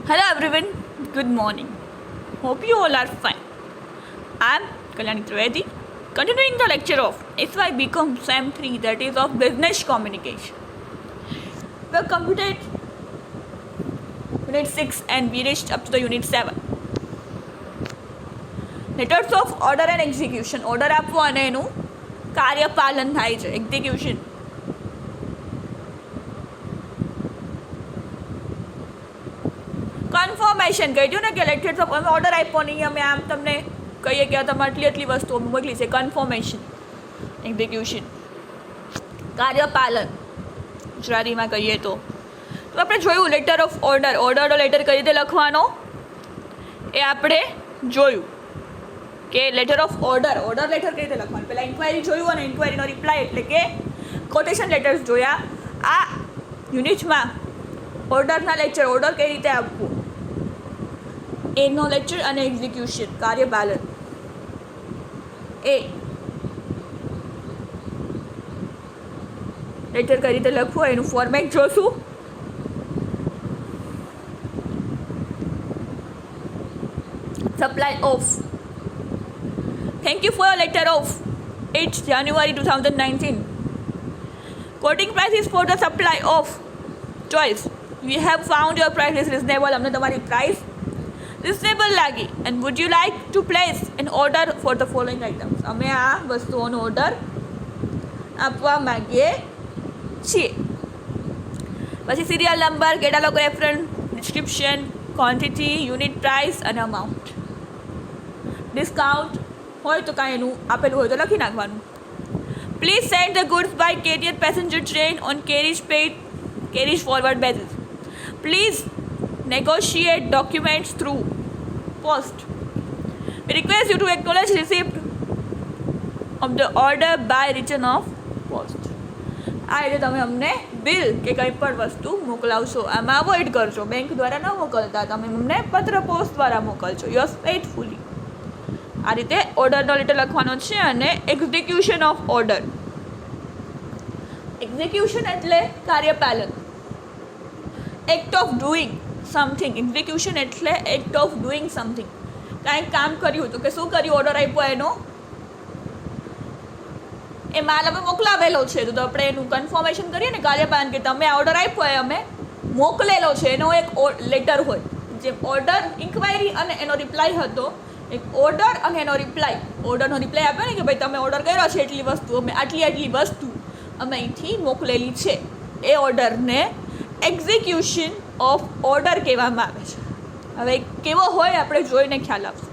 Hello everyone, good morning. Hope you all are fine. I am Kalyani Trivedi, continuing the lecture of SY BCom SEM 3, that is of Business Communication. We have completed Unit 6 and we reached up to the Unit 7. Letters of order and execution. Order આપવો અને એનું કાર્યપાલન થાય છે, execution. Confirmation કહ્યું ને કે letters of અમે order આપ્યો નહીં, અમે આમ તમને કહીએ કે તમે આટલી વસ્તુઓ મોકલી છે. કન્ફર્મેશન, એક્ઝિક્યુશન, કાર્યપાલન ગુજરાતીમાં કહીએ તો આપણે જોયું લેટર ઓફ ઓર્ડર. ઓર્ડરનો લેટર કઈ રીતે લખવાનો એ આપણે જોયું કે લેટર ઓફ ઓર્ડર લેટર કઈ રીતે લખવાનું. પહેલાં ઇન્ક્વાયરી જોયું અને ઇન્ક્વાયરીનો રિપ્લાય એટલે કે કોટેશન લેટર્સ જોયા. આ યુનિટમાં ઓર્ડરના લેક્ચર, ઓર્ડર કઈ રીતે આપવું એનો લેક્ચર અને એક્ઝિક્યુશન, કાર્યપાલન. એ લેટર કઈ રીતે લખવું એનું ફોર્મેટ જોશું. Supply of. Thank you for your letter of 8th January 2019. Quoting prices for the supply of choice. We have found your price is reasonable. हमने तुम्हारी price reasonable લાગી. And would you like to place an order for the following items? અમે આ વસ્તુઓનો order આપવા માંગીએ છીએ. પછી serial number, catalogue reference, description, quantity, unit price અને અમાઉન્ટ. ડિસ્કાઉન્ટ હોય તો કાંઈ એનું આપેલું હોય તો લખી નાખવાનું. Please send the goods by carrier passenger train on carriage forward basis. Please negotiate documents through post. We request you to acknowledge receipt of the order by return of post. આ રીતે તમે અમને બિલ કે કંઈ પણ વસ્તુ મોકલાવશો. આમાં avoid કરજો. બેંક દ્વારા ન મોકલતા, તમે અમને પત્ર પોસ્ટ દ્વારા મોકલજો. Yours faithfully. આ રીતે ઓર્ડરનો લેટર લખવાનો છે. અને એક્ઝિક્યુશન ઓફ ઓર્ડર. એક્ઝિક્યુશન એટલે કાર્યપાલન, act of doing something. Execution એટલે એક્ટ ઓફ ડુઈંગ સમથિંગ. કાંઈક કામ કર્યું તો કે શું કર્યું, ઓર્ડર આપ્યો એનો એ માલ અમે મોકલાવેલો છે તો આપણે એનું કન્ફર્મેશન કરીએ ને, કાર્યપાલન, કે તમે આ ઓર્ડર આપ્યો એ અમે મોકલેલો છે એનો એક લેટર હોય. જેમ ઓર્ડર, ઇન્ક્વાયરી અને એનો રિપ્લાય હતો, એક ઓર્ડર અને એનો રિપ્લાય. ઓર્ડરનો રિપ્લાય આપ્યો ને કે ભાઈ તમે ઓર્ડર કર્યો છે એટલી વસ્તુ, અમે આટલી વસ્તુ અમે અહીંથી મોકલેલી છે. એ ઓર્ડરને એક્ઝિક્યુશન ઓફ ઓર્ડર કહેવામાં આવે છે. હવે કેવો હોય આપણે જોઈને ખ્યાલ આવશે.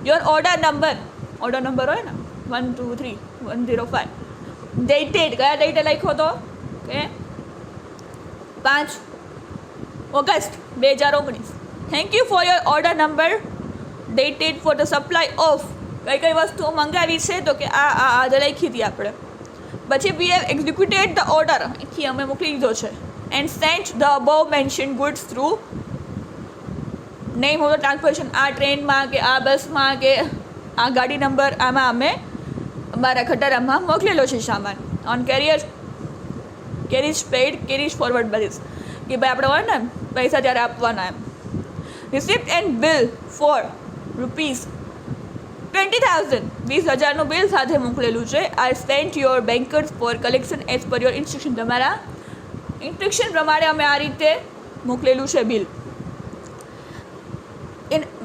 યોર ઓર્ડર નંબર હોય ને 123105, ડેટેડ કયા ડેટે લખ્યો હતો કે 5 August 2019. Thank you for your order number dated for the supply of. કઈ વસ્તુઓ મંગાવી છે તો કે આ લખી હતી આપણે. પછી we have executed the order, અહીંથી અમે મોકલી દીધો છે. And sent the above mention goods through name of the transportation. આ ટ્રેનમાં કે આ બસમાં કે આ ગાડી નંબર આમાં અમે અમારા ખટારામાં મોકલેલો છે સામાન. On carrier paid carriage forward basis, કે ભાઈ આપણે હોય ને પૈસા ત્યારે આપવાના એમ. રિસિપ્ટ એન્ડ બિલ ફોર ₹20,000, 20,000નું બિલ સાથે મોકલેલું છે. I sent your bankers for collection as per your instruction. તમારા ઇન્સ્ટ્રક્શન પ્રમાણે અમે આ રીતે મોકલેલું છે bill.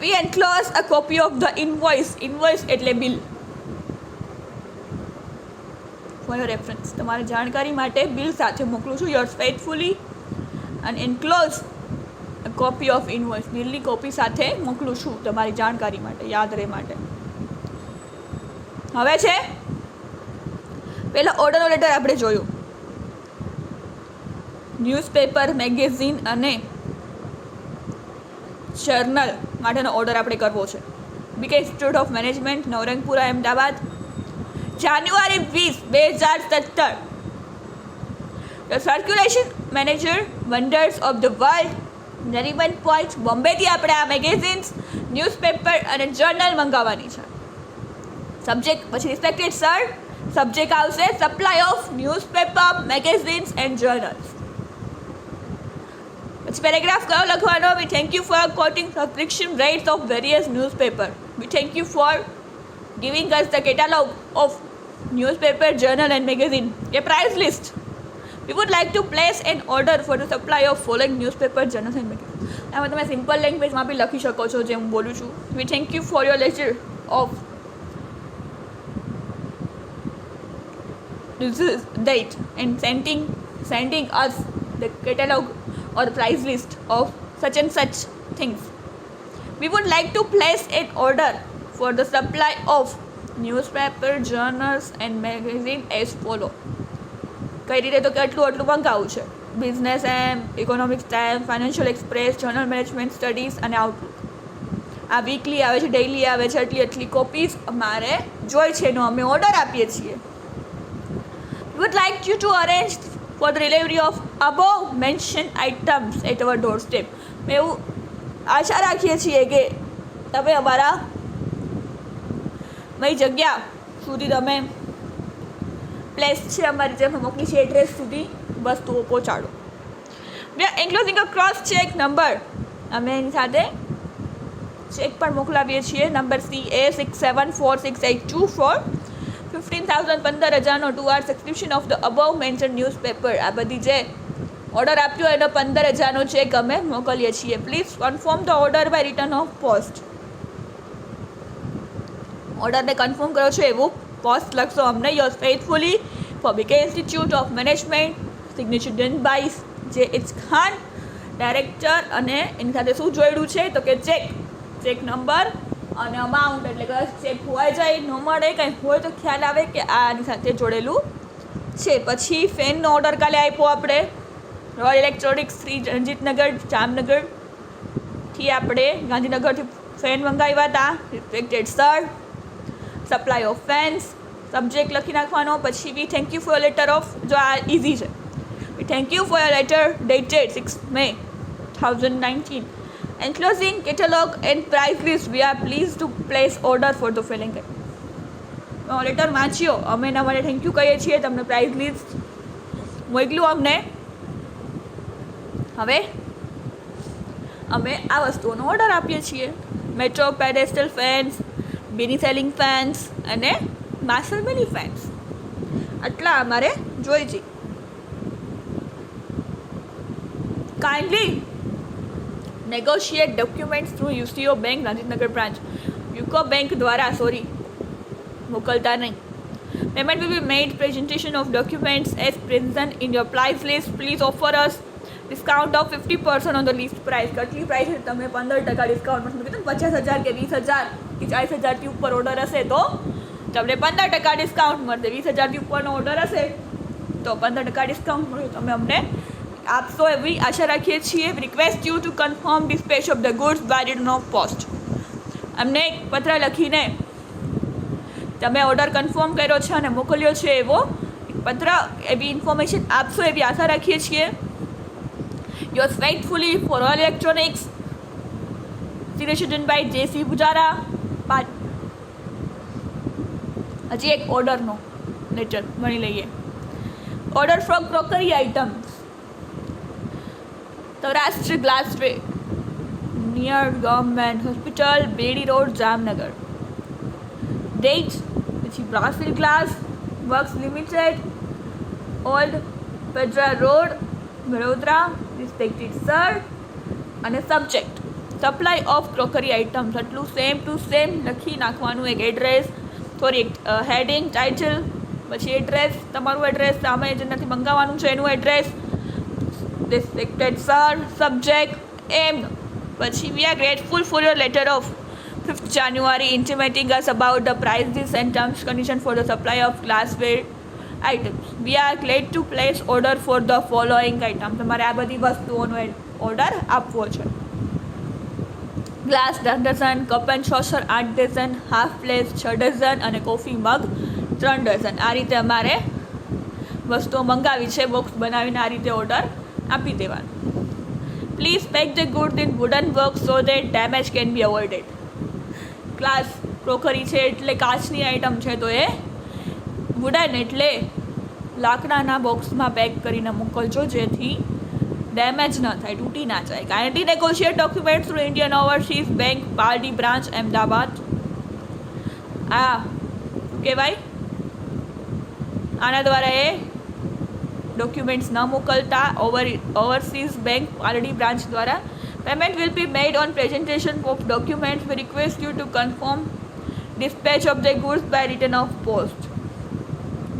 We enclose a copy of the invoice. Invoice એટલે બિલ. ફોર યોર રેફરન્સ, તમારી જાણકારી માટે બિલ સાથે મોકલું છું. Yours faithfully. અને enclose a copy of invoice, બિલની કોપી સાથે મોકલું છું તમારી જાણકારી માટે, યાદ રહે માટે. હવે છે પહેલાં ઓર્ડરનો લેટર આપણે જોયું. ન્યૂઝપેપર, મેગેઝિન અને જર્નલ માટેનો ઓર્ડર આપણે કરવો છે. BK institute of management, Navrangpura, Ahmedabad, January 20, 2017. The circulation manager, wonders of the world, Nariman point, બોમ્બેથી આપણે આ મેગેઝિન્સ, ન્યૂઝપેપર અને જર્નલ મંગાવવાની છે. સબ્જેક્ટ પછી રિસ્પેક્ટેડ સર, સબ્જેક્ટ આવશે supply of newspaper, magazines and journals. Paragraph કયો લખવાનો? We thank you for quoting subscription rates of various newspaper. We thank you for giving us the catalog of newspaper, journal and magazine. A price list. We would like to place an order for the supply of following newspaper, journals and magazine. આમાં તમે simple લેંગ્વેજમાં બી લખી શકો છો જે હું બોલું છું. We thank you for your leisure of this date and sending us the catalog or price list of such and such things. We would like to place an order for the supply of newspaper, journals and magazine as follow. કઈ રીતે તો કે આટલું મંગાવું છે. Business એમ, economics time, financial express, journal management studies અને outlook. આ વીકલી આવે છે, ડેઇલી આવે છે, એટલી કોપીઝ અમારે જોઈ છે એનો અમે ઓર્ડર આપીએ છીએ. We would like you to arrange for the delivery of above mentioned items at our doorstep. મેં એવું આશા રાખીએ છીએ કે તમે અમારા મારી જગ્યા સુધી તમે પ્લેસ છે અમારી જે મોકલી છે એડ્રેસ સુધી વસ્તુઓ પહોંચાડો. We are enclosing a cross cheque number. અમે એની સાથે ચેક પણ મોકલાવીએ છીએ. Number CA674682 for 15,000 15,000 to our subscription of the above mention newspaper. આ બધી જે ઓર્ડર આપ્યો એનો 15,000નો ચેક અમે મોકલીએ છીએ. Please confirm the order by return of post. ઓર્ડરને કન્ફર્મ કરો છો એવું પોસ્ટ લખશો અમને. Your faithfully for BK institute of management. Signature done by JH Khan, director. અને એની સાથે શું જોડ્યું છે તો કે ચેક નંબર અને અમાઉન્ટ. એટલે કે ચેક ખોવાઈ જાય, ન મળે, કંઈ હોય તો ખ્યાલ આવે કે આની સાથે જોડેલું છે. પછી ફેનનો ઓર્ડર કાલે આપ્યો આપણે રોયલ ઇલેક્ટ્રોનિક્સ શ્રી રણજીતનગર જામનગરથી. આપણે ગાંધીનગરથી ફેન મંગાવ્યા હતા. Respected sir, supply of fans, subject લખી નાખવાનો. પછી વી thank you four letter of, જો આ ઇઝી છે. વી thank you four letter dated 6 May 2019. Enclosing catalog and price list. We are pleased to place order for the following. Letter વાંચ્યો, અમે એના માટે થેન્ક યુ કહીએ છીએ. તમને પ્રાઇસ લિસ્ટ મોકલ્યું અમને. હવે અમે આ વસ્તુઓનો ઓર્ડર આપીએ છીએ. મેટ્રો પેડેસ્ટલ ફેન્સ, બેની સેલિંગ ફેન્સ અને માર્શલ બેની ફેન્સ. આટલા અમારે જોઈ છે. Kindly negotiate documents through UCO bank Gandhinagar branch. UCO bank દ્વારા મોકલતા નહીં. Payment will be made presentation of documents as present in your price list. Please offer us discount of 50% on the list price. કેટલી price છે? તમે 15% discount મળશે. કીધું 50,000 કે 20,000 કે 40,000થી ઉપર ઓર્ડર હશે તો તમને 15% ડિસ્કાઉન્ટ મળશે. 20,000થી ઉપરનો ઓર્ડર હશે તો 15% ડિસ્કાઉન્ટ મળશે. તમે અમને આપશો એવી આશા રાખીએ છીએ. Request you to confirm dispatch of the goods by return of post. અમને એક પત્ર લખીને તમે ઓર્ડર કન્ફર્મ કર્યો છે અને મોકલ્યો છે એવો એક પત્ર, એવી ઇન્ફોર્મેશન આપશો એવી આશા રાખીએ છીએ. Your faithfully for royal electronics, signature done by JC Pujara. હજી એક ઓર્ડરનો લેટર ભણી લઈએ. Order from crockery items, Saurashtra glassware near government hospital, Bedi road, Jamnagar. Date પછી Brazil glass works limited, old Padra road, Vadodara. Respected sir. અને subject supply of crockery items. આટલું same to same લખી નાખવાનું. એક એડ્રેસ, એક હેડિંગ, ટાઇટલ, પછી એડ્રેસ, તમારું એડ્રેસ, સામે જેનાથી મંગાવવાનું છે એનું એડ્રેસ. રિસ્પેક્ટેડ સર, સબ્જેક્ટ એમ. પછી we are grateful four your letter of 5th January intimating us about the prices and terms condition for the supply of glassware items. We are glad to place order for the following items. તમારે આ બધી વસ્તુઓનો order આપવો છે. Glass 10 dozen, cup and saucer 8 dozen, half plate 6 dozen અને coffee મગ 3 dozen. આ રીતે અમારે વસ્તુઓ મંગાવી છે. બોક્સ બનાવીને આ રીતે ઓર્ડર આપી દેવાનો. Please pack the good in wooden box so that damage can be avoided. Glass crockery છે એટલે કાચની આઇટમ છે તો એ વુડન એટલે લાકડાના બોક્સમાં પેક કરીને મોકલજો જેથી ડેમેજ ન થાય, તૂટી ના જાય. Kindly negotiate document through Indian overseas bank party branch Ahmedabad. આ કહેવાય આના દ્વારા એ ડોક્યુમેન્ટ્સ ન મોકલતા ઓવરસીઝ બેંક પાર્ટી બ્રાન્ચ દ્વારા payment will be made on presentation of documents. We request you to confirm dispatch of the goods by return of post.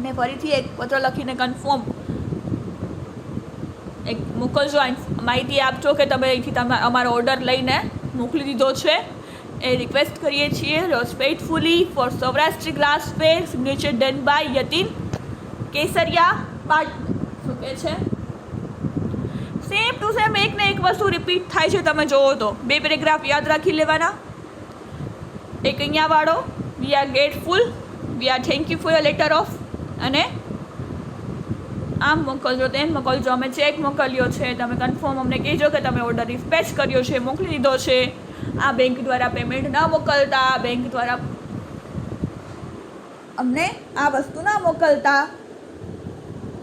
ને ફરીથી એક પત્ર લખીને કન્ફર્મ એક મોકલજો, માહિતી આપજો કે તમે અહીંથી અમારો ઓર્ડર લઈને મોકલી દીધો છે એ રિક્વેસ્ટ કરીએ છીએ. Yours faithfully for Saurashtra glassware, signature done by Yatin Kesariya પાટ. શું કહે છે? સેમ ટુ સેમ એક ને એક વસ્તુ રિપીટ થાય છે. તમે જોવો તો 2 પેરેગ્રાફ યાદ રાખી લેવાના. એક અહીંયા વાળો, we are grateful, we are thank you for your letter of, અને આમ મોકલજો, તેમ મોકલજો, અમે ચેક મોકલ્યો છે, તમે કન્ફર્મ અમને કહેજો કે તમે ઓર્ડર ડિસ્પેચ કર્યો છે, મોકલી દીધો છે. આ બેંક દ્વારા પેમેન્ટ ના મોકલતા, બેંક દ્વારા અમને આ વસ્તુ ના મોકલતા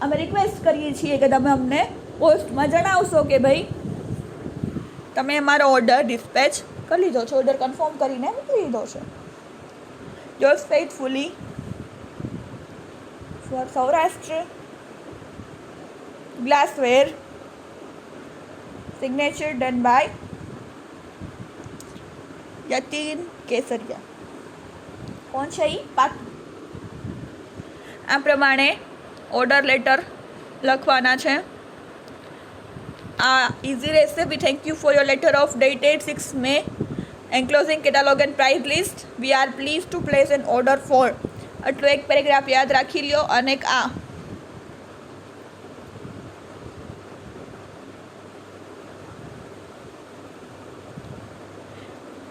અમે રિક્વેસ્ટ કરીએ છીએ કે તમે અમને પોસ્ટમાં જણાવશો કે ભાઈ તમે અમારો ઓર્ડર ડિસ્પેચ કરી લીધો છે, ઓર્ડર કન્ફર્મ કરીને મોકલી દીધો છે. Yours faithfully for Saurashtra glassware, signature done by Yatin Kesariya. કોણ છે એ? પાટ. આ પ્રમાણે ઓર્ડર લેટર લખવાના છે. ઇઝી રહેશે. We thank you for your letter of dated 6 May enclosing catalogue and price list. We are please to place an order for. આટલો એક પેરેગ્રાફ યાદ રાખી લ્યો. અને આ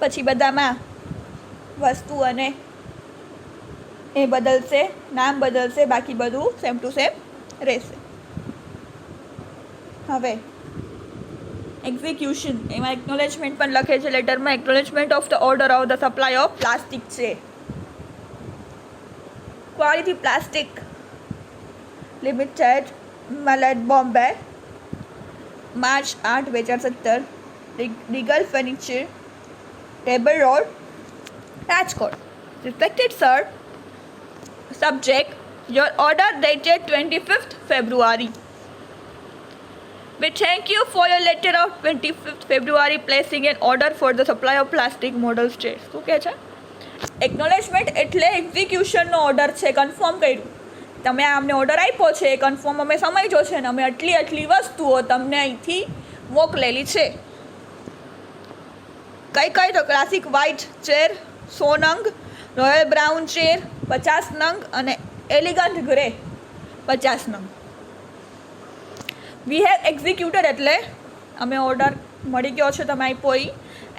પછી બધામાં વસ્તુ અને એ બદલશે, નામ બદલશે, બાકી બધું સેમ ટુ સેમ રહેશે. હવે એક્ઝિક્યુશન, એમાં એકનોલેજમેન્ટ પણ લખે છે લેટરમાં. Acknowledgement of the order of the supply of plastic છે. Quality plastic limited, Malad, Bombay, March 8, 2017. Regal furniture, table road, Rajkot. Respected sir, subject, your order dated 25th February. We thank you for your letter of 25th February placing an order for the supply of plastic model states. શું કહે છે? Acknowledgement એટલે એક્ઝિક્યુશનનો order છે, confirm કર્યું. તમે અમને order આપ્યો છે, કન્ફર્મ અમે સમજ્યો છે ને અમે આટલી વસ્તુઓ તમને અહીંથી મોકલેલી છે. કઈ તો ક્લાસિક વ્હાઇટ ચેર 100 નંગ, રોયલ બ્રાઉન ચેર 50 નંગ અને એલિગન્ટ ગ્રે 50 નંગ. વી હેવ એક્ઝિક્યુટેડ એટલે અમે ઓર્ડર મળી ગયો છે તમે આપ્યો એ.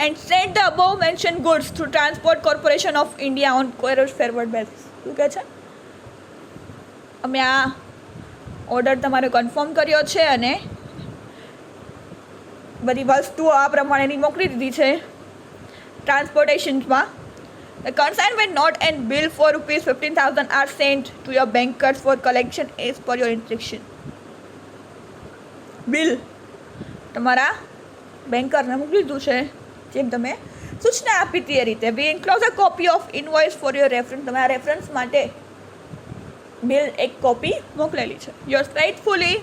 And sent the above mention goods through transport corporation of India on courier forward basis. શું કહે છે? અમે આ ઓર્ડર તમારો કન્ફર્મ કર્યો છે અને બધી વસ્તુઓ આ પ્રમાણેની મોકલી દીધી છે ટ્રાન્સપોર્ટેશનમાં. The consignment note and bill for ₹15,000 are sent to your bankers for collection as per your instruction. Bill તમારા બેન્કરને મોકલી દીધું છે જેમ તમે સૂચના આપી હતી એ રીતે. We enclose a copy of invoice for your reference. તમારા રેફરન્સ માટે બિલ એક કોપી મોકલેલી છે. Yours faithfully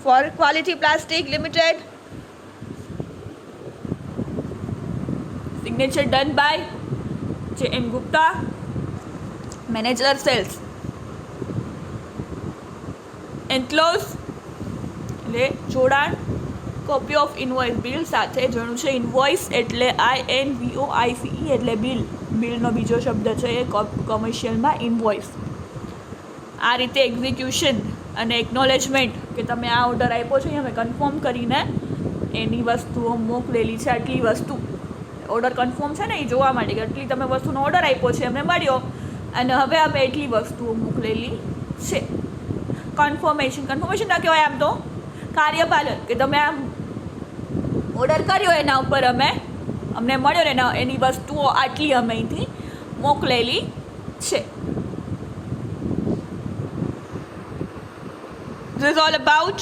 for quality plastic limited, signature done by JN Gupta, manager sales. Enclose એટલે જોડાણ, કોપી ઓફ ઇનવોઇસ બિલ સાથે જોડું છે. ઇનવોઇસ એટલે INVOICE એટલે બિલ. બિલનો બીજો શબ્દ છે એ કોમર્શિયલમાં ઇનવોઇસ. આ રીતે એક્ઝિક્યુશન અને એકનોલેજમેન્ટ કે તમે આ ઓર્ડર આપ્યો છે અમે કન્ફર્મ કરીને એની વસ્તુઓ મોકલેલી છે. આટલી વસ્તુ ઓર્ડર કન્ફર્મ છે ને એ જોવા માટે કે આટલી તમે વસ્તુનો ઓર્ડર આપ્યો છે અમને મળ્યો અને હવે અમે એટલી વસ્તુઓ મોકલેલી છે. કન્ફર્મેશન ના કહેવાય આમ તો કાર્યપાલન, કે તમે આમ ઓર્ડર કર્યો એના ઉપર અમને મળ્યો ને એની વસ્તુઓ આટલી અમે અહીંથી મોકલેલી છે. This is all about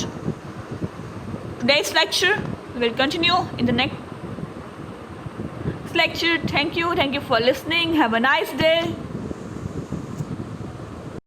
today's lecture. We'll continue in the next lecture. Thank you for listening. Have a nice day.